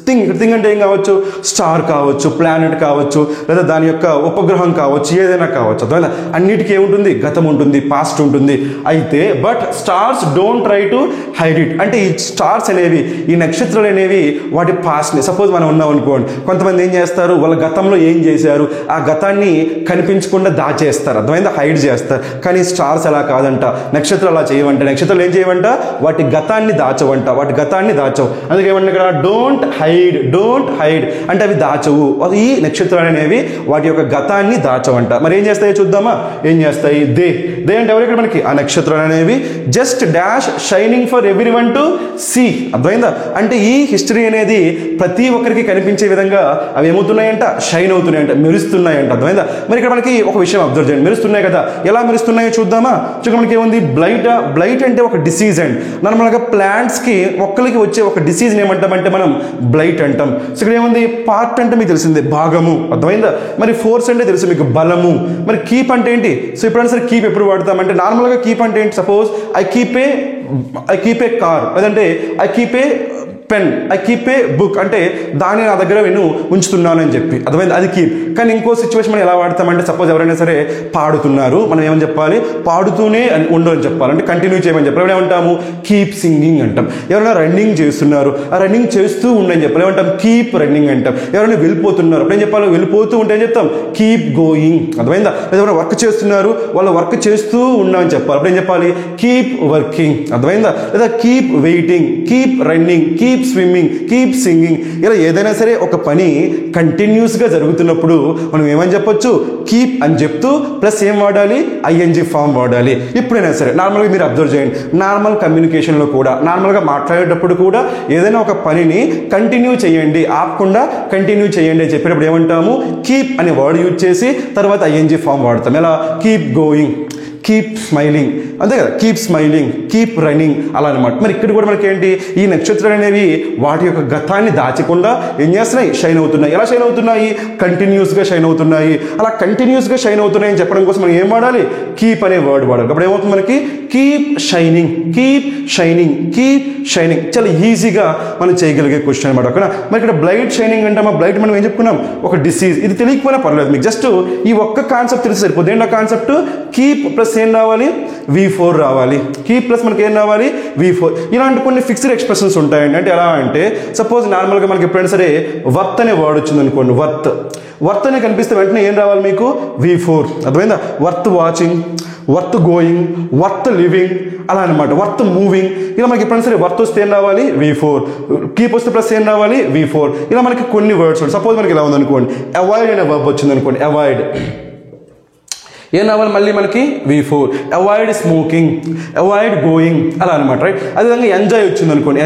థింగ్ అంటే ఏం కావచ్చు స్టార్ కావచ్చు, ప్లానెట్ కావచ్చు, లేదా దాని యొక్క ఉపగ్రహం కావచ్చు, ఏదైనా కావచ్చు. అర్థమైనా అన్నిటికీ ఏముంటుంది గతం ఉంటుంది, పాస్ట్ ఉంటుంది. అయితే but stars don't try to hide it. అంటే ఈ స్టార్స్ అనేవి ఈ నక్షత్రాలు అనేవి వాటి పాస్ట్ని సపోజ్ మనం ఉన్నాం అనుకోండి. కొంతమంది ఏం చేస్తారు వాళ్ళ గతంలో ఏం చేశారు ఆ గతాన్ని కనిపించకుండా దాచేస్తారు. అర్థమైందా హైడ్ చేస్తారు. కానీ స్టార్స్ అలా కాదంట. నక్షత్రాలు అలా చేయవంట. నక్షత్రాలు ఏం చేయవంట వాటి గతాన్ని దాచవంట. వాటి గతాన్ని దాచవు. అందుకే ఏమన్నా ఇక్కడ డోంట్ హైడ్ అంటే అవి దాచవు. ఈ నక్షత్రాలు అనేవి వాటి యొక్క గతాన్ని దాచవంట. మరి ఏం చేస్తాయో చూద్దామా. ఏం చేస్తాయి దే అంటే ఎవరు ఇక్కడ మనకి ఆ నక్షత్రాలు అనేవి just dash shining for everyone to see. అర్థమైందా అంటే ఈ హిస్టరీ అనేది ప్రతి ఒక్కరికి కనిపించే విధంగా అవి ఏమవుతున్నాయంట షైన్ అవుతున్నాయంట, మెరుస్తున్నాయంట. అర్థమైందా. మరి ఇక్కడ మనకి ఒక విషయం అబ్జర్వ్ చేయండి. మెరుస్తున్నాయి కదా ఎలా మెరుస్తున్నాయో చూద్దామా. చూడండి మనకి ఏముంది బ్లైట్ అంటే ఒక డిసీజ్ అండ్ నార్మల్గా ప్లాంట్స్కి మొక్కలకి వచ్చే ఒక డిసీజ్ని ఏమంటామంటే మనం బ్లైట్ అంటాం. సో ఇక్కడ ఏముంది పార్ట్ అంటే మీకు తెలిసిందే భాగము. అర్థమైందా. మరి ఫోర్స్ అంటే తెలుసు మీకు బలము. మరి కీప్ అంటే ఏంటి. సో ఎప్పుడైనా సరే కీప్ ఎప్పుడు వాడతామంటే నార్మల్గా కీప్ అంటే ఏంటి suppose I keep a car లేదంటే I keep a pen, I keep a book అంటే దాన్ని నా దగ్గర నేను ఉంచుతున్నాను అని చెప్పి. అర్థమైంది అది కీప్. కానీ ఇంకో సిచ్యువేషన్ మనం ఎలా వాడతామంటే సపోజ్ ఎవరైనా సరే పాడుతున్నారు మనం ఏమని చెప్పాలి పాడుతూనే ఉండని చెప్పాలి. అంటే కంటిన్యూ చేయమని చెప్పాలి. ఏమంటాము కీప్ సింగింగ్ అంటాం. ఎవరైనా రన్నింగ్ చేస్తున్నారు ఆ రన్నింగ్ చేస్తూ ఉండని చెప్పాలి. ఏమంటాం కీప్ రన్నింగ్ అంటాం. ఎవరైనా వెళ్ళిపోతున్నారు అప్పుడు ఏం చెప్పాలి వెళ్ళిపోతూ ఉంటే ఏం చెప్తాం కీప్ గోయింగ్. అర్థమైందా. ఎవరైనా వర్క్ చేస్తున్నారు వాళ్ళు వర్క్ చేస్తూ ఉండని చెప్పాలి. అప్పుడు ఏం చెప్పాలి కీప్ వర్కింగ్. అర్థమైందా. లేదా keep waiting, keep running, keep swimming, keep singing. ఇలా ఏదైనా సరే ఒక పని కంటిన్యూస్గా జరుగుతున్నప్పుడు మనం ఏమని చెప్పొచ్చు కీప్ అని చెప్తూ ప్లస్ ఏం వాడాలి ఐఎన్జీ ఫామ్ వాడాలి. ఎప్పుడైనా సరే నార్మల్గా మీరు అబ్జర్వ్ చేయండి. నార్మల్ కమ్యూనికేషన్లో కూడా నార్మల్గా మాట్లాడేటప్పుడు కూడా ఏదైనా ఒక పనిని కంటిన్యూ చేయండి ఆపకుండా కంటిన్యూ చేయండి అని చెప్పేటప్పుడు ఏమంటాము కీప్ అనే వర్డ్ యూజ్ చేసి తర్వాత ఐఎన్జీ ఫామ్ వాడతాం. ఎలా కీప్ గోయింగ్, కీప్ స్మైలింగ్ అంతే కదా కీప్ స్మైలింగ్, కీప్ రన్నింగ్ అలా అనమాట. మరి ఇక్కడ కూడా మనకి ఏంటి ఈ నక్షత్రాలు అనేవి వాటి యొక్క గతాన్ని దాచకుండా ఏం చేస్తున్నాయి షైన్ అవుతున్నాయి. ఎలా షైన్ అవుతున్నాయి కంటిన్యూస్గా షైన్ అవుతున్నాయి. అలా కంటిన్యూస్గా షైన్ అవుతున్నాయి అని చెప్పడం కోసం మనం ఏం వాడాలి కీప్ అనే వర్డ్ వాడాలి. అప్పుడు ఏమవుతుంది మనకి keep shining, keep shining, keep shining. చాలా ఈజీగా మనం చేయగలిగే క్వశ్చన్ అనమాట. ఓకేనా. మరి ఇక్కడ బ్లైట్ షైనింగ్ అంటే మా బ్లైట్ మనం ఏం చెప్పుకున్నాం ఒక డిసీజ్. ఇది తెలియకపోయినా పర్లేదు మీకు జస్ట్ ఈ ఒక్క కాన్సెప్ట్ తెలిసి సరిపోతుంది. ఏంటో కాన్సెప్ట్ కీప్ ప్లస్ ఏం రావాలి V4 రావాలి. కీప్ ప్లస్ మనకి ఏం రావాలి V4. ఇలాంటి కొన్ని ఫిక్స్డ్ ఎక్స్ప్రెషన్స్ ఉంటాయండి. అంటే ఎలా అంటే సపోజ్ నార్మల్గా మనకి ఎప్పుడైనా సరే వర్త్ అనే వర్డ్ వచ్చింది అనుకోండి. వర్త్ అనే కనిపిస్తే వెంటనే ఏం రావాలి మీకు V4. అర్థమైందా. Worth watching, worth going, worth living అలా అనమాట. వర్త్ మూవింగ్ ఇలా మనకి ఎప్పుడైనా సరే వర్త్ వస్తే ఏం రావాలి V4. కీప్ వస్తే ప్లస్ ఏం రావాలి V4. ఇలా మనకి కొన్ని వర్డ్స్ సపోజ్ మనకి ఇలా ఉందనుకోండి అవాయిడ్ అనే వర్బ్ వచ్చింది అనుకోండి అవాయిడ్. ఏం రావాలి మళ్ళీ మనకి V4. Avoid smoking, avoid going అలా అనమాట, రైట్. అదేవిధంగా ఎంజాయ్ వచ్చింది అనుకోండి,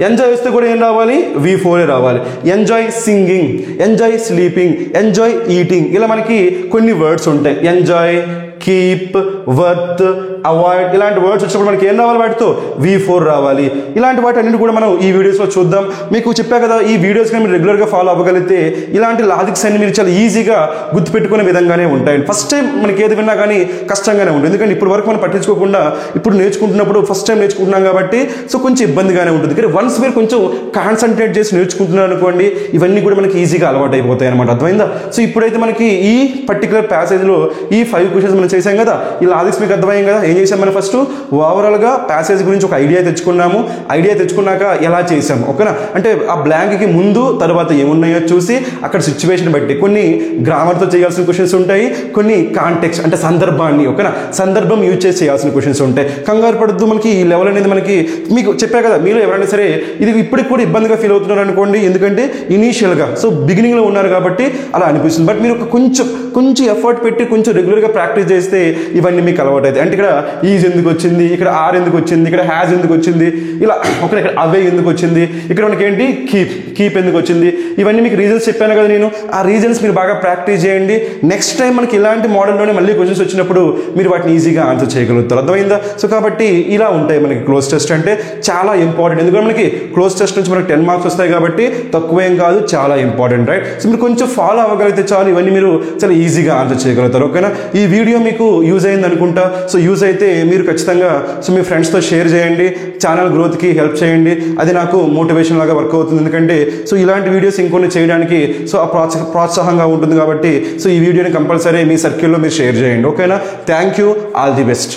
ఎంజాయ్ వస్తే కూడా ఏం రావాలి, V4 రావాలి. Enjoy singing, enjoy sleeping, enjoy eating, ఇలా మనకి కొన్ని వర్డ్స్ ఉంటాయి. ఎంజాయ్, కీప్, వర్త్, అవాయిడ్ ఇలాంటి వర్డ్స్ వచ్చినప్పుడు మనకి ఏం రావాలి, వాటితో V4 రావాలి. ఇలాంటి వాటి అన్నింటి కూడా మనం ఈ వీడియోస్లో చూద్దాం. మీకు చెప్పా కదా, ఈ వీడియోస్ కానీ మీరు రెగ్యులర్గా ఫాలో అవ్వగలిగితే ఇలాంటి లాజిక్స్ అన్ని మీరు చాలా ఈజీగా గుర్తుపెట్టుకునే విధంగానే ఉంటాయి. ఫస్ట్ టైం మనకి ఏది విన్నా కానీ కష్టంగానే ఉంటుంది, ఎందుకంటే ఇప్పుడు వరకు మనం పట్టించుకోకుండా ఇప్పుడు నేర్చుకుంటున్నప్పుడు ఫస్ట్ టైం నేర్చుకుంటున్నాం కాబట్టి సో కొంచెం ఇబ్బందిగానే ఉంటుంది. కానీ వన్స్ మీరు కొంచెం కాన్సన్ట్రేట్ చేసి నేర్చుకుంటున్నారు అనుకోండి, ఇవన్నీ కూడా మనకి ఈజీగా అలవాటు అయిపోతాయి అనమాట, అర్థమైందా? సో ఇప్పుడైతే మనకి ఈ పర్టికులర్ ప్యాసేజ్లో ఈ 5 క్వశ్చన్స్ మనం చేసాం కదా, ఈ లాజిక్స్ మీకు అర్థమయ్యాం కదా. ఏం చేసాం మనం, ఫస్ట్ ఓవరాల్గా ప్యాసేజ్ గురించి ఒక ఐడియా తెచ్చుకున్నాము. ఐడియా తెచ్చుకున్నాక ఎలా చేసాము, ఓకేనా, అంటే ఆ బ్లాంక్కి ముందు తర్వాత ఏమున్నాయో చూసి అక్కడ సిచ్యువేషన్ బట్టి కొన్ని గ్రామర్తో చేయాల్సిన క్వశ్చన్స్ ఉంటాయి, కొన్ని కాంటెక్స్ట్ అంటే సందర్భాన్ని, ఓకేనా, సందర్భం యూజ్ చేసి చేయాల్సిన క్వశ్చన్స్ ఉంటాయి. కంగారు పడద్దు, మనకి ఈ లెవెల్ అనేది మనకి మీకు చెప్పా కదా, మీరు ఎవరైనా సరే ఇది ఇప్పటికి కూడా ఇబ్బందిగా ఫీల్ అవుతున్నారు అనుకోండి, ఎందుకంటే ఇనీషియల్గా సో బిగినింగ్లో ఉన్నారు కాబట్టి అలా అనిపిస్తుంది. బట్ మీరు కొంచెం ఎఫర్ట్ పెట్టి కొంచెం రెగ్యులర్గా ప్రాక్టీస్ చేస్తే ఇవన్నీ మీకు అలవాటు అవుతాయి. అంటే ఇక్కడ ఈజ్ ఎందుకు వచ్చింది, ఇక్కడ ఆర్ ఎందుకు వచ్చింది, ఇక్కడ హ్యాజ్ ఎందుకు వచ్చింది, ఇలా ఇక్కడ అవే ఎందుకు వచ్చింది, ఇక్కడ మనకి ఏంటి కీప్ ఎందుకు వచ్చింది, ఇవన్నీ మీకు రీజన్స్ చెప్పాను కదా నేను. ఆ రీజన్స్ మీరు బాగా ప్రాక్టీస్ చేయండి. నెక్స్ట్ టైం మనకి ఇలాంటి మోడల్లోనే మళ్ళీ క్వశ్చన్స్ వచ్చినప్పుడు మీరు వాటిని ఈజీగా ఆన్సర్ చేయగలుగుతారు, అర్థమైందా? సో కాబట్టి ఇలా ఉంటాయి మనకి క్లోజ్ టెస్ట్ అంటే చాలా ఇంపార్టెంట్. ఎందుకంటే మనకి క్లోజ్ టెస్ట్ నుంచి మనకి 10 మార్క్స్ వస్తాయి కాబట్టి తక్కువేం కాదు, చాలా ఇంపార్టెంట్, రైట్. సో మీరు కొంచెం ఫాలో అవ్వగలిగితే చాలు, ఇవన్నీ మీరు చాలా ఈజీగా ఆన్సర్ చేయగలుగుతారు, ఓకేనా. ఈ వీడియో మీకు యూజ్ అయింది అనుకుంటా. సో యూజ్ అయితే మీరు ఖచ్చితంగా సో మీ ఫ్రెండ్స్తో షేర్ చేయండి, ఛానల్ గ్రోత్కి హెల్ప్ చేయండి. అది నాకు మోటివేషన్ లాగా వర్క్ అవుతుంది, ఎందుకంటే సో ఇలాంటి వీడియోస్ ఇంకొన్ని చేయడానికి సో ఆ ప్రోత్సాహంగా ఉంటుంది కాబట్టి సో ఈ వీడియోని కంపల్సరీ మీ సర్కిల్లో మీరు షేర్ చేయండి, ఓకేనా. Thank you, all the best.